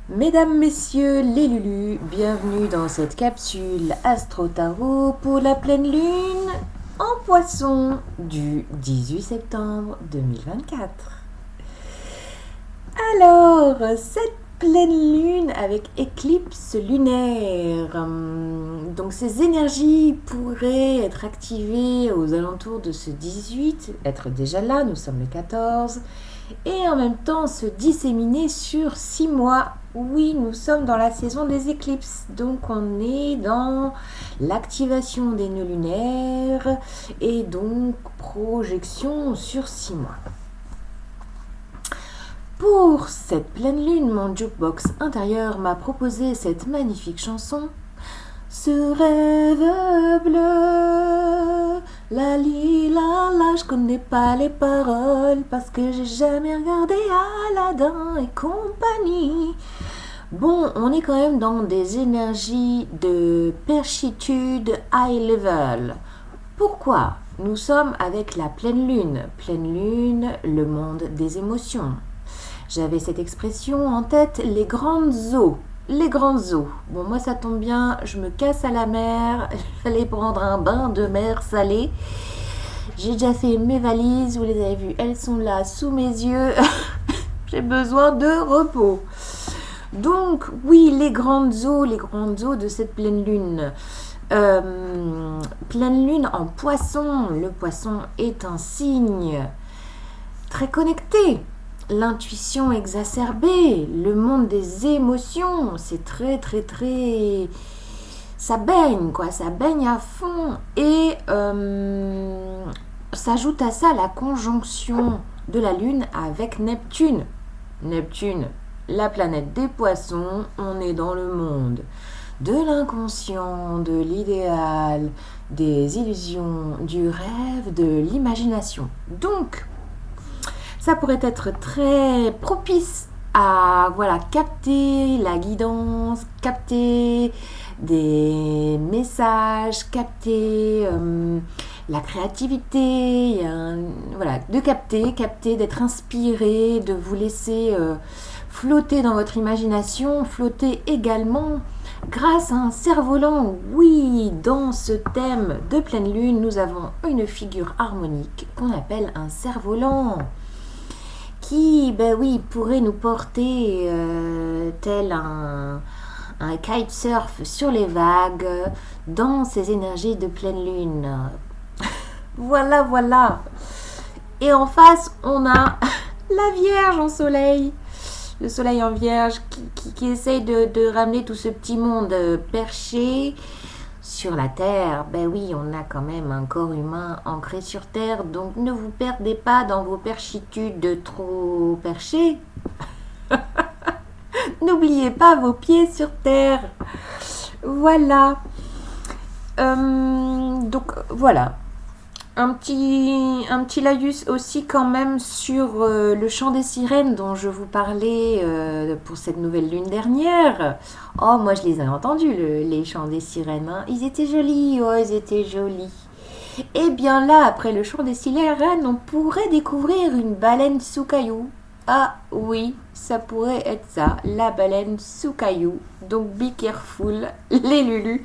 Mesdames, messieurs, les Lulus, bienvenue dans cette capsule Astro Tarot pour la pleine lune en Poisson du 18 septembre 2024. Alors, cette pleine lune avec éclipse lunaire, donc ces énergies pourraient être activées aux alentours de ce 18, être déjà là, nous sommes le 14, et en même temps se disséminer sur 6 mois. Oui, nous sommes dans la saison des éclipses, donc on est dans l'activation des nœuds lunaires et donc projection sur 6 mois. Pour cette pleine lune, mon jukebox intérieur m'a proposé cette magnifique chanson. Ce rêve bleu, la la, je connais pas les paroles parce que j'ai jamais regardé Aladdin et compagnie. Bon, on est quand même dans des énergies de perchitude high level. Pourquoi? Nous sommes avec la pleine lune. Pleine lune, le monde des émotions. J'avais cette expression en tête, les grandes eaux. Les grandes eaux. Bon, moi ça tombe bien, je me casse à la mer, j'allais prendre un bain de mer salée. J'ai déjà fait mes valises, vous les avez vues, elles sont là sous mes yeux. J'ai besoin de repos. Donc, oui, les grandes eaux de cette pleine lune. Pleine lune en Poisson. Le Poisson est un signe très connecté. L'intuition exacerbée, le monde des émotions, c'est très ça baigne ça baigne à fond et s'ajoute à ça la conjonction de la lune avec Neptune. Neptune, la planète des poissons, on est dans le monde de l'inconscient, de l'idéal, des illusions, du rêve, de l'imagination. Donc ça pourrait être très propice à capter la guidance, capter des messages, capter la créativité, de capter, d'être inspiré, de vous laisser flotter dans votre imagination, flotter également grâce à un cerf-volant. Oui, dans ce thème de pleine lune, nous avons une figure harmonique qu'on appelle un cerf-volant, qui, pourrait nous porter tel un kitesurf sur les vagues dans ces énergies de pleine lune. Voilà. Et en face, on a la Vierge en soleil. Le soleil en Vierge qui essaye de ramener tout ce petit monde perché sur la Terre. On a quand même un corps humain ancré sur Terre, donc ne vous perdez pas dans vos perchitudes trop perchées. N'oubliez pas vos pieds sur Terre. Voilà. Donc voilà. Un petit laïus aussi quand même sur le chant des sirènes dont je vous parlais pour cette nouvelle lune dernière. Oh, moi je les ai entendus, les chants des sirènes. Hein. Ils étaient jolis, ils étaient jolis. Et bien là, après le chant des sirènes, on pourrait découvrir une baleine sous caillou. Ah oui, ça pourrait être ça, la baleine sous caillou. Donc be careful, les lulus.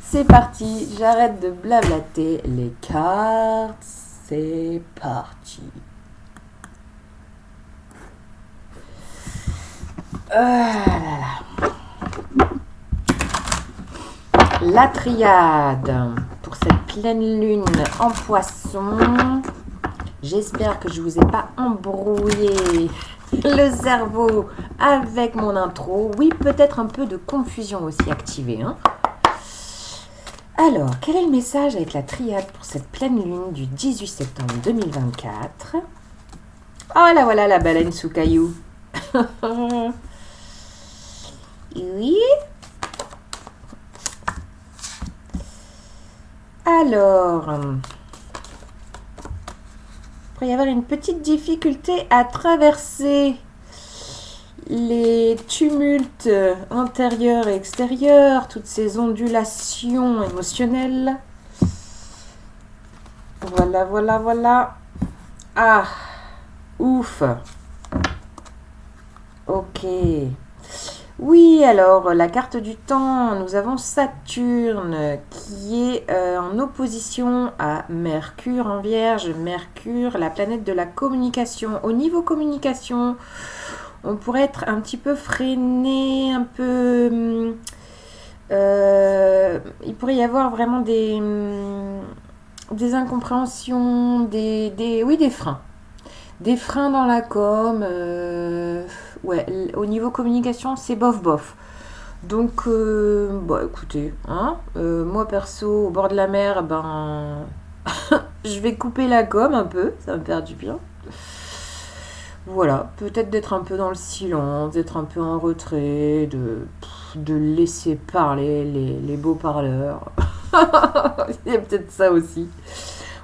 C'est parti, j'arrête de blablater les cartes, c'est parti. La triade pour cette pleine lune en Poisson. J'espère que je ne vous ai pas embrouillé le cerveau avec mon intro. Oui, peut-être un peu de confusion aussi activée, hein. Alors, quel est le message avec la triade pour cette pleine lune du 18 septembre 2024? Oh là voilà la baleine sous caillou. Oui. Alors, il pourrait y avoir une petite difficulté à traverser les tumultes intérieurs et extérieurs, toutes ces ondulations émotionnelles. Voilà. Ah, ouf. Ok. Oui, alors la carte du temps, nous avons Saturne qui est en opposition à Mercure en Vierge. Mercure, la planète de la communication. Au niveau communication, on pourrait être un petit peu freiné, un peu... il pourrait y avoir vraiment des incompréhensions, oui, des freins. Des freins dans la com. Ouais, au niveau communication, c'est bof bof. Donc, bah écoutez, hein, moi perso, au bord de la mer, ben, je vais couper la com un peu, ça va me faire du bien. Voilà, peut-être d'être un peu dans le silence, d'être un peu en retrait, de laisser parler les beaux parleurs. Il y a peut-être ça aussi.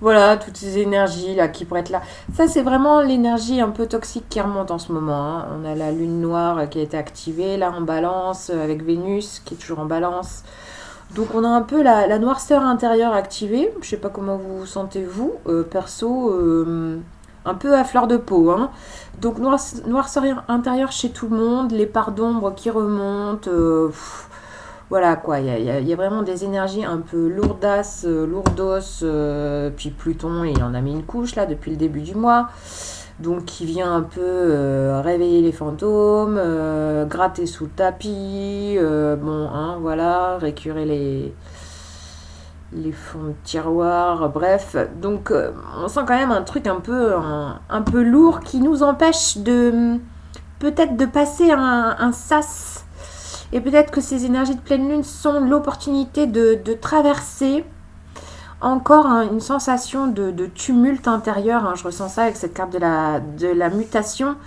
Voilà, toutes ces énergies là qui pourraient être là. Ça, c'est vraiment l'énergie un peu toxique qui remonte en ce moment, hein. On a la lune noire qui a été activée là en balance, avec Vénus qui est toujours en balance. Donc on a un peu la noirceur intérieure activée. Je sais pas comment vous vous sentez vous, perso, un peu à fleur de peau, hein. Donc noirceur intérieure chez tout le monde, les parts d'ombre qui remontent. Voilà quoi, il y a vraiment des énergies un peu lourdasses, lourdos, puis Pluton, il en a mis une couche là depuis le début du mois, donc qui vient un peu réveiller les fantômes, gratter sous le tapis, bon, hein, voilà, récurer les fonds de tiroir, bref. Donc on sent quand même un truc un peu lourd qui nous empêche peut-être de passer un sas. Et peut-être que ces énergies de pleine lune sont l'opportunité de traverser encore une sensation de tumulte intérieur, hein. Je ressens ça avec cette carte de la mutation.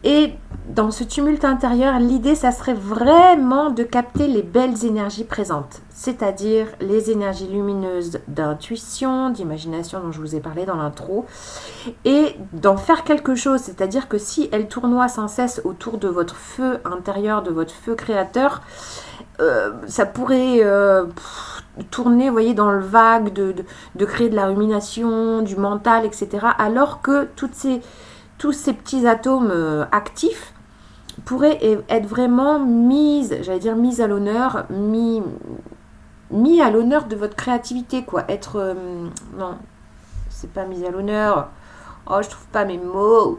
Et dans ce tumulte intérieur, l'idée, ça serait vraiment de capter les belles énergies présentes, c'est-à-dire les énergies lumineuses d'intuition, d'imagination dont je vous ai parlé dans l'intro, et d'en faire quelque chose, c'est-à-dire que si elles tournoient sans cesse autour de votre feu intérieur, de votre feu créateur, ça pourrait tourner, vous voyez, dans le vague de créer de la rumination, du mental, etc. Alors que tous ces petits atomes actifs pourraient être vraiment mis à l'honneur, mis à l'honneur de votre créativité, quoi. Être, non, c'est pas mis à l'honneur. Oh, je trouve pas mes mots.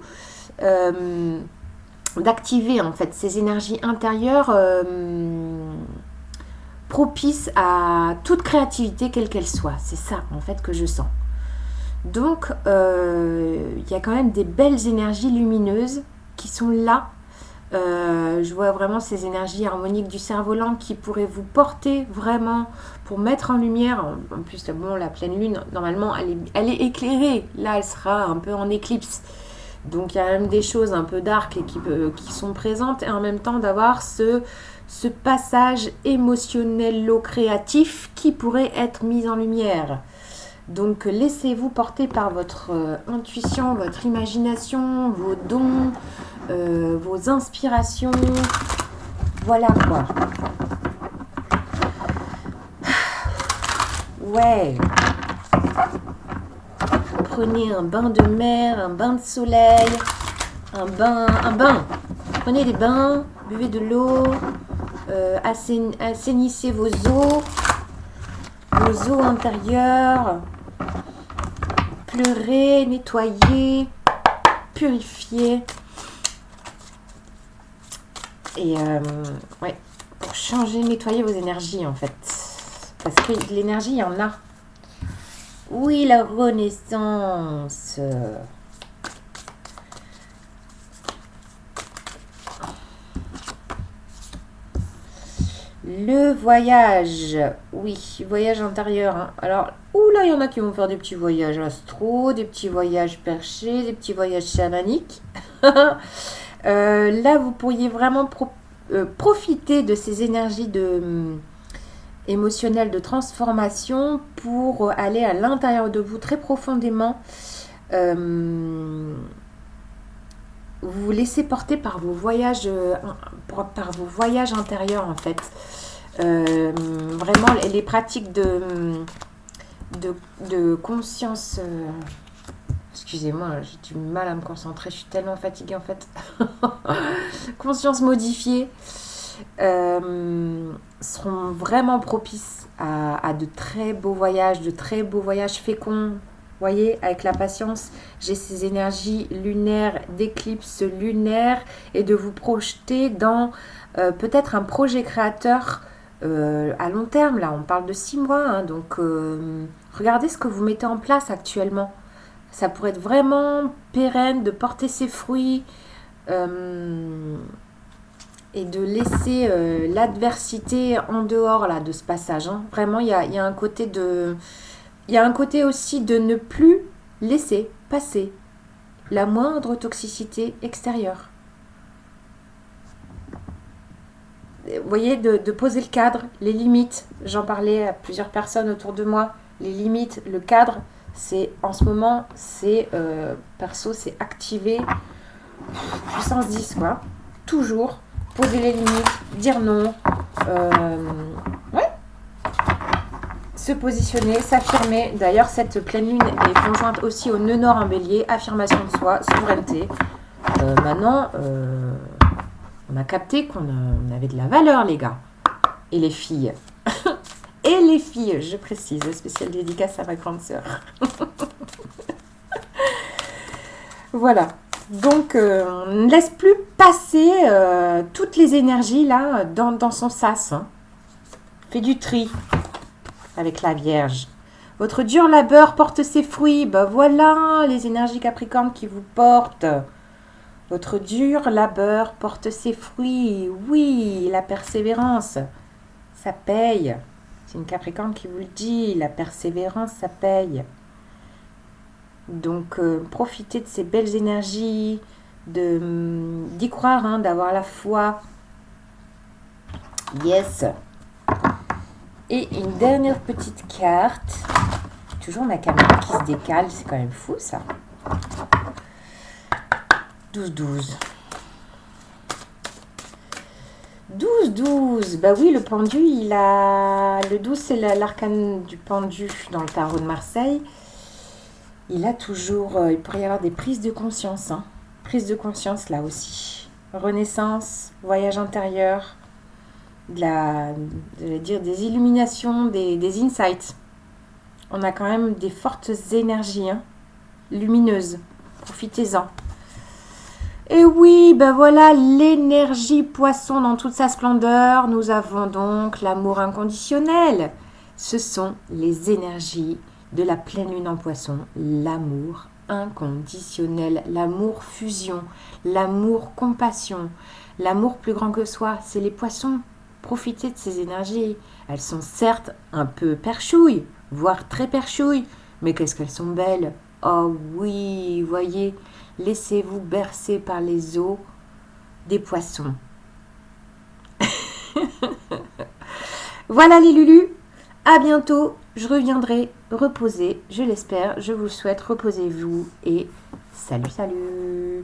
D'activer en fait ces énergies intérieures propices à toute créativité quelle qu'elle soit. C'est ça en fait que je sens. Donc il y a quand même des belles énergies lumineuses qui sont là. Je vois vraiment ces énergies harmoniques du cerf-volant qui pourraient vous porter vraiment pour mettre en lumière. En plus, bon, la pleine lune, normalement, elle est éclairée. Là, elle sera un peu en éclipse. Donc il y a même des choses un peu dark qui sont présentes, et en même temps d'avoir ce passage émotionnel-créatif qui pourrait être mis en lumière. Donc laissez-vous porter par votre intuition, votre imagination, vos dons, vos inspirations. Voilà quoi. Ouais. Prenez un bain de mer, un bain de soleil, un bain. Prenez des bains, buvez de l'eau, assainissez vos eaux intérieures, pleurez, nettoyez, purifiez. Et ouais, pour changer, nettoyer vos énergies en fait. Parce que l'énergie, il y en a. Oui, la renaissance. Le voyage. Oui, voyage intérieur, hein. Alors, là, il y en a qui vont faire des petits voyages astro, des petits voyages perchés, des petits voyages chamaniques. Là, vous pourriez vraiment profiter de ces énergies émotionnelles de transformation pour aller à l'intérieur de vous très profondément. Vous vous laissez porter par vos voyages, intérieurs en fait. Vraiment les pratiques de conscience. Excusez-moi, j'ai du mal à me concentrer, je suis tellement fatiguée en fait. Conscience modifiée. seront vraiment propices à de très beaux voyages féconds. Vous voyez, avec la patience, j'ai ces énergies lunaires, d'éclipse lunaire, et de vous projeter dans peut-être un projet créateur à long terme. Là, on parle de 6 mois, hein, donc regardez ce que vous mettez en place actuellement. Ça pourrait être vraiment pérenne, de porter ses fruits et de laisser l'adversité en dehors là, de ce passage. Hein. Vraiment, il y a un côté de... Il y a un côté aussi de ne plus laisser passer la moindre toxicité extérieure. Vous voyez, de poser le cadre, les limites. J'en parlais à plusieurs personnes autour de moi. Les limites, le cadre, c'est en ce moment, c'est perso, c'est activé puissance 10, quoi. Toujours poser les limites, dire non. Ouais. Se positionner, s'affirmer. D'ailleurs, cette pleine lune est conjointe aussi au nœud nord en bélier, affirmation de soi, souveraineté. Maintenant, on a capté qu'on avait de la valeur, les gars. Et les filles. Et les filles, je précise, spéciale dédicace à ma grande sœur. Voilà. Donc, on ne laisse plus passer toutes les énergies là dans son sas. Hein. Fait du tri avec la Vierge. Votre dur labeur porte ses fruits. Ben voilà les énergies Capricorne qui vous portent. Votre dur labeur porte ses fruits. Oui, la persévérance, ça paye. C'est une Capricorne qui vous le dit. La persévérance, ça paye. Donc, profitez de ces belles énergies, d'y croire, hein, d'avoir la foi. Yes. Et une dernière petite carte. Toujours ma caméra qui se décale, c'est quand même fou ça. 12-12. 12-12. Bah oui, le pendu, il a... Le 12, c'est l'arcane du pendu dans le tarot de Marseille. Il a toujours... il pourrait y avoir des prises de conscience. Hein. Prise de conscience là aussi. Renaissance, voyage intérieur. Des illuminations, des insights. On a quand même des fortes énergies hein, lumineuses. Profitez-en. Et oui, ben voilà, l'énergie poisson dans toute sa splendeur. Nous avons donc l'amour inconditionnel. Ce sont les énergies de la pleine lune en poisson. L'amour inconditionnel, l'amour fusion, l'amour compassion, l'amour plus grand que soi. C'est les poissons. Profitez de ces énergies. Elles sont certes un peu perchouilles, voire très perchouilles, mais qu'est-ce qu'elles sont belles. Oh oui, voyez, laissez-vous bercer par les eaux des poissons. Voilà les Lulus, à bientôt, je reviendrai reposer, je l'espère, je vous le souhaite, reposez-vous et salut.